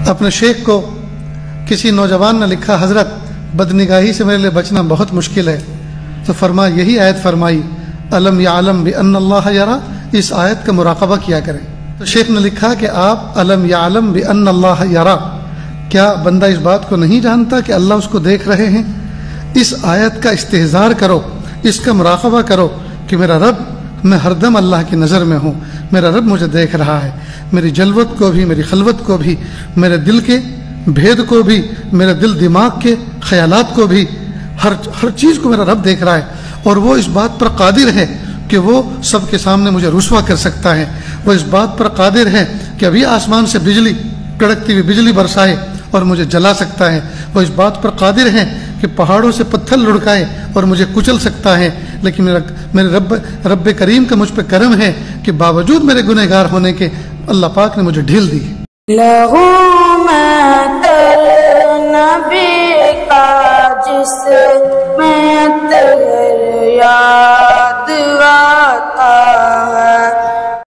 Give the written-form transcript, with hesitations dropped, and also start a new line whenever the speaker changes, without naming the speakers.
اپنے شیخ کو کسی نوجوان نے لکھا، حضرت بدنگاہی سے میرے لیے بچنا بہت مشکل ہے، تو فرمایا یہی آیت فرمائی الم یعلم بان اللہ یرا، اس آیت کا مراقبہ کیا کریں۔ تو شیخ نے لکھا کہ آپ الم یعلم بان اللہ یرا، کیا بندہ اس بات کو نہیں جانتا کہ اللہ اس کو دیکھ رہے ہیں؟ اس آیت کا استحضار کرو، اس کا مراقبہ کرو کہ میرا رب، میں ہر دم اللہ کی نظر میں ہوں، میرا رب مجھے دیکھ رہا ہے، میری جلوت کو بھی، میری خلوت کو بھی، میرے دل کے بھید کو بھی، میرے دل دماغ کے خیالات کو بھی، ہر چیز کو میرا رب دیکھ رہا ہے، اور وہ اس بات پر قادر ہے کہ وہ سب کے سامنے مجھے رسوا کر سکتا ہے، وہ اس بات پر قادر ہے کہ ابھی آسمان سے بجلی، کڑکتی ہوئی بجلی برسائے اور مجھے جلا سکتا ہے، وہ اس بات پر قادر ہے کہ پہاڑوں سے پتھر لڑکائے اور مجھے کچل سکتا ہے، لیکن میرے رب کریم کا مجھ پہ کرم ہے کہ باوجود میرے گنہگار ہونے کے اللہ پاک نے مجھے ڈھیل دی۔